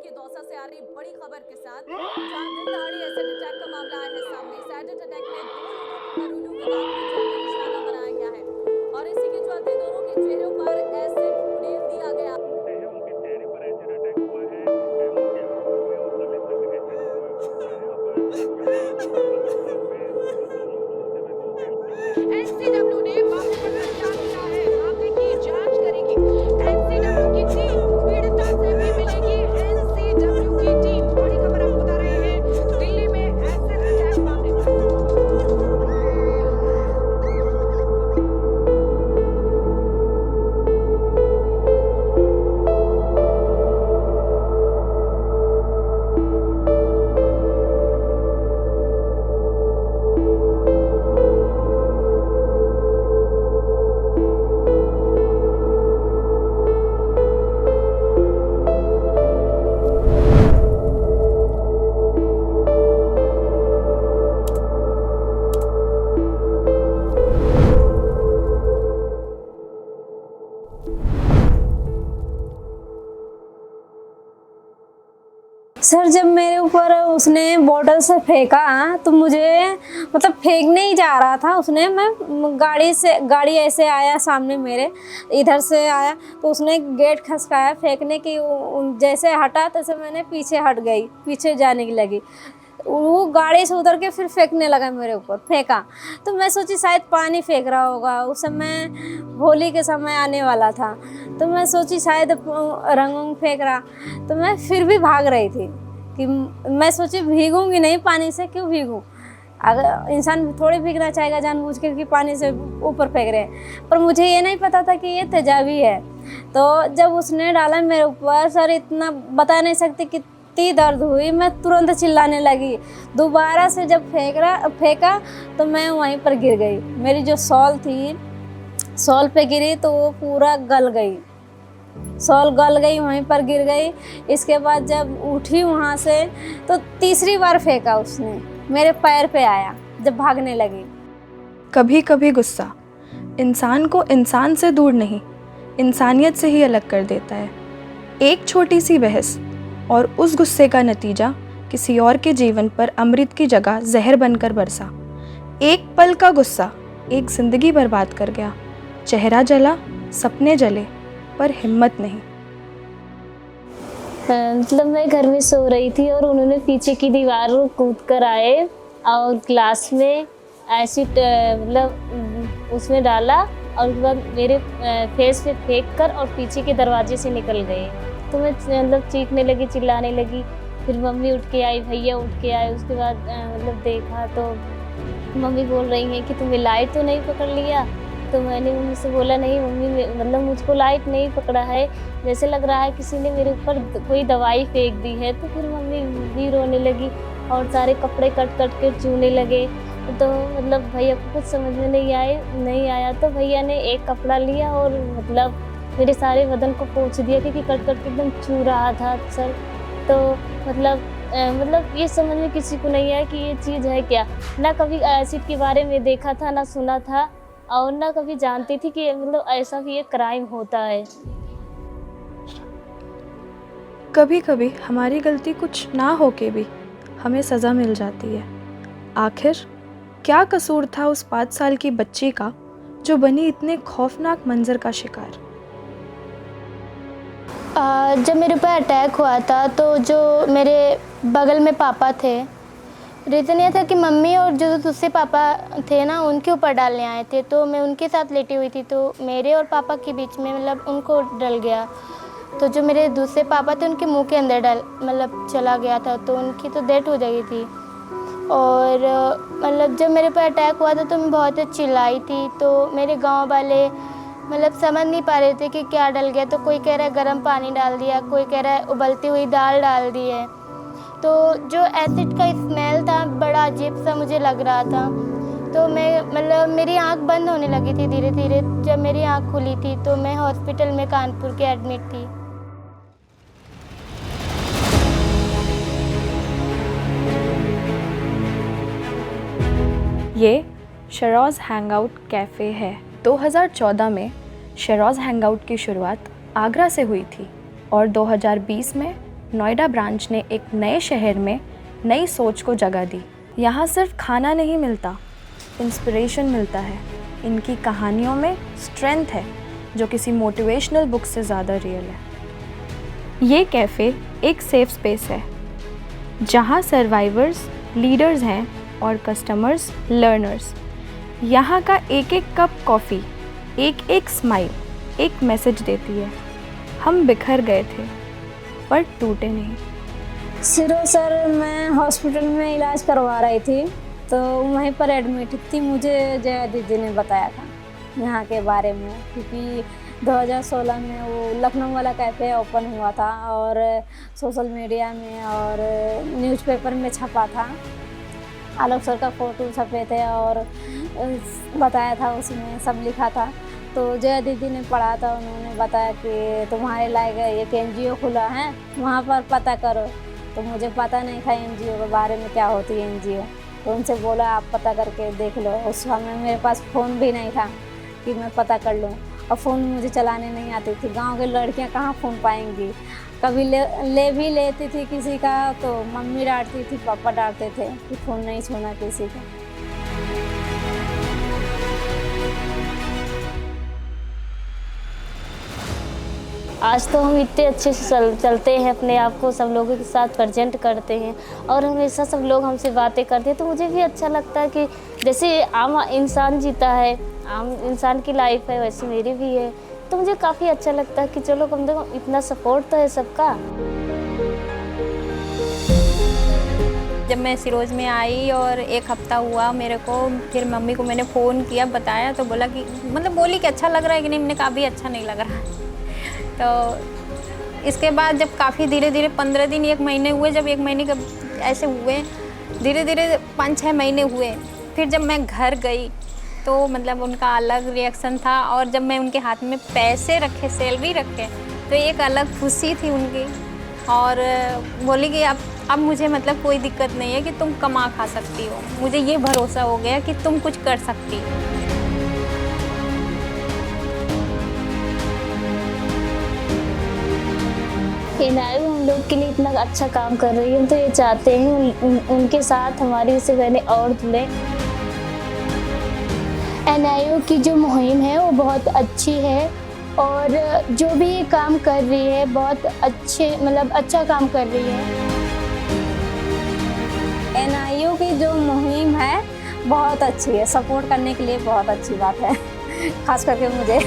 की दौसा से आ रही बड़ी खबर के साथ, जहां दिन दहाड़े एसिड अटैक का मामला आया है सामने। इस एसिड अटैक में दो लोगों को घरेलू विवाद के चलते निशाना बनाया गया है और इसी के चलते दोनों के चेहरों पर एसिड उड़ेल दिया गया। उनके चेहरे पर एसिड अटैक हुआ है, उनके आंखों में और गले तक एसिड हुआ है और एनसीडब्ल्यू ने मामले पर फैसला किया है, मामले की जांच करेगी। एनसीडब्ल्यू की टीम पीड़िता से भी मिलेगी। एनसीडब्ल्यू की टीम, बड़ी खबर आपको बता रहे हैं, दिल्ली में एसिड अटैक मामले पर। सर, जब मेरे ऊपर उसने बॉटल से फेंका तो मुझे मतलब फेंकने ही जा रहा था उसने। मैं गाड़ी ऐसे आया सामने मेरे, इधर से आया तो उसने गेट खसकाया फेंकने की। जैसे हटा तैसे मैंने पीछे हट गई, पीछे जाने की लगी। वो गाड़ी से उतर के फिर फेंकने लगा मेरे ऊपर, फेंका तो मैं सोची शायद पानी फेंक रहा होगा। उस समय होली के समय आने वाला था तो मैं सोची शायद रंग फेंक रहा। तो मैं फिर भी भाग रही थी कि मैं सोची भीगूंगी नहीं, पानी से क्यों भीगूं। अगर इंसान थोड़ी भीगना चाहेगा जानबूझ के कि पानी से ऊपर फेंक रहे हैं, पर मुझे ये नहीं पता था कि ये तेजाबी है। तो जब उसने डाला मेरे ऊपर, सर इतना बता नहीं सकती कितनी दर्द हुई। मैं तुरंत चिल्लाने लगी। दोबारा से जब फेंका तो मैं वहीं पर गिर गई। मेरी जो शॉल थी, शॉल पे गिरी तो वो पूरा गल गई, शॉल गल गई, वहीं पर गिर गई। इसके बाद जब उठी वहाँ से तो तीसरी बार फेंका उसने, मेरे पैर पे आया जब भागने लगी। कभी कभी गुस्सा इंसान को इंसान से दूर नहीं, इंसानियत से ही अलग कर देता है। एक छोटी सी बहस और उस गुस्से का नतीजा किसी और के जीवन पर अमृत की जगह जहर बनकर बरसा। एक पल का गुस्सा एक जिंदगी बर्बाद कर गया। चेहरा जला, सपने जले, पर हिम्मत नहीं। मतलब मैं घर में सो रही थी और उन्होंने पीछे की दीवार को कूद कर आए और ग्लास में एसिड मतलब उसमें डाला और उसके बाद मेरे फेस पे फेंक कर और पीछे के दरवाजे से निकल गए। तो मैं मतलब चीखने लगी, चिल्लाने लगी। फिर मम्मी उठ के आई, भैया उठ के आए। उसके बाद मतलब देखा तो मम्मी बोल रही हैं कि तुम्हें लाइट तो नहीं पकड़ लिया। तो मैंने मम्मी से बोला नहीं मम्मी, मतलब मुझको लाइट नहीं पकड़ा है, जैसे लग रहा है किसी ने मेरे ऊपर कोई दवाई फेंक दी है। तो फिर मम्मी भी रोने लगी और सारे कपड़े कट के चूने लगे। तो मतलब भैया को कुछ समझ में नहीं आया तो भैया ने एक कपड़ा लिया और मतलब मेरे सारे बदन को पोंछ दिया क्योंकि कट के एकदम चू रहा था सर। तो मतलब ये समझ में किसी को नहीं आया कि ये चीज़ है क्या। ना कभी एसिड के बारे में देखा था, ना सुना था और ना कभी जानती थी कि मतलब ऐसा भी एक क्राइम होता है। कभी कभी हमारी गलती कुछ ना होके भी हमें सज़ा मिल जाती है। आखिर क्या कसूर था उस 5 साल की बच्ची का जो बनी इतने खौफनाक मंजर का शिकार। जब मेरे ऊपर अटैक हुआ था तो जो मेरे बगल में पापा थे, रीज़न ये था कि मम्मी और जो दूसरे पापा थे ना उनके ऊपर डालने आए थे। तो मैं उनके साथ लेटी हुई थी तो मेरे और पापा के बीच में मतलब उनको डल गया। तो जो मेरे दूसरे पापा थे उनके मुंह के अंदर मतलब चला गया था, तो उनकी तो डेथ हो गई थी। और मतलब जब मेरे पर अटैक हुआ था तो मैं बहुत चिल्लाई थी। तो मेरे गांव वाले मतलब समझ नहीं पा रहे थे कि क्या डल गया। तो कोई कह रहा है गर्म पानी डाल दिया, कोई कह रहा है उबलती हुई दाल डाल दी है। तो जो एसिड का स्मेल था बड़ा अजीब सा मुझे लग रहा था। तो मैं मतलब मेरी आंख बंद होने लगी थी धीरे धीरे। जब मेरी आंख खुली थी तो मैं हॉस्पिटल में कानपुर के एडमिट थी। ये शेरोज़ हैंगआउट कैफ़े है। 2014 में शेरोज़ हैंगआउट की शुरुआत आगरा से हुई थी और 2020 में नोएडा ब्रांच ने एक नए शहर में नई सोच को जगह दी। यहाँ सिर्फ खाना नहीं मिलता, इंस्पिरेशन मिलता है। इनकी कहानियों में स्ट्रेंथ है जो किसी मोटिवेशनल बुक से ज़्यादा रियल है। ये कैफ़े एक सेफ स्पेस है जहाँ सर्वाइवर्स लीडर्स हैं और कस्टमर्स लर्नर्स। यहाँ का एक एक कप कॉफ़ी, एक एक स्माइल एक मैसेज देती है। हम बिखर गए थे पर टूटे नहीं। सिरो सर मैं हॉस्पिटल में इलाज करवा रही थी तो वहीं पर एडमिट थी। मुझे जया दीदी ने बताया था यहाँ के बारे में, क्योंकि 2016 में वो लखनऊ वाला कैफ़े ओपन हुआ था और सोशल मीडिया में और न्यूज़पेपर में छपा था। आलोक सर का फ़ोटो छपे थे और बताया था, उसमें सब लिखा था। तो जया दीदी ने पढ़ा था, उन्होंने बताया कि तुम्हारे लायक एक NGO खुला है, वहाँ पर पता करो। तो मुझे पता नहीं था NGO के बारे में, क्या होती है NGO। तो उनसे बोला आप पता करके देख लो। उस समय मेरे पास फ़ोन भी नहीं था कि मैं पता कर लूँ, और फ़ोन मुझे चलाने नहीं आती थी। गांव की लड़कियां कहाँ फ़ोन पाएंगी। कभी ले भी लेती थी किसी का तो मम्मी डांटती थी, पापा डांटते थे कि फ़ोन नहीं छूना किसी का। आज तो हम इतने अच्छे से चलते हैं, अपने आप को सब लोगों के साथ प्रेजेंट करते हैं और हमेशा सब लोग हमसे बातें करते हैं। तो मुझे भी अच्छा लगता है कि जैसे आम इंसान जीता है, आम इंसान की लाइफ है, वैसे मेरी भी है। तो मुझे काफ़ी अच्छा लगता है कि चलो कम से कम इतना सपोर्ट तो है सबका। जब मैं सिरोज में आई और एक हफ़्ता हुआ मेरे को, फिर मम्मी को मैंने फ़ोन किया, बताया तो बोला कि मतलब बोली कि अच्छा लग रहा है कि नहीं। मैंने कहा भी अच्छा नहीं लग रहा। तो इसके बाद जब काफ़ी धीरे धीरे 15 दिन 1 महीने हुए, जब 1 महीने के ऐसे हुए, धीरे धीरे 5-6 महीने हुए, फिर जब मैं घर गई तो मतलब उनका अलग रिएक्शन था। और जब मैं उनके हाथ में पैसे रखे, सैलरी रखे, तो एक अलग खुशी थी उनकी। और बोली कि अब मुझे मतलब कोई दिक्कत नहीं है कि तुम कमा खा सकती हो। मुझे ये भरोसा हो गया कि तुम कुछ कर सकती हो। NIO हम लोग के लिए इतना अच्छा काम कर रही है, हम तो ये चाहते हैं उनके साथ हमारी से बहनें और जुड़े। NIO की जो मुहिम है वो बहुत अच्छी है और जो भी ये काम कर रही है बहुत अच्छे मतलब अच्छा काम कर रही है। NIO की जो मुहिम है बहुत अच्छी है, सपोर्ट करने के लिए बहुत अच्छी बात है, खास करके मुझे।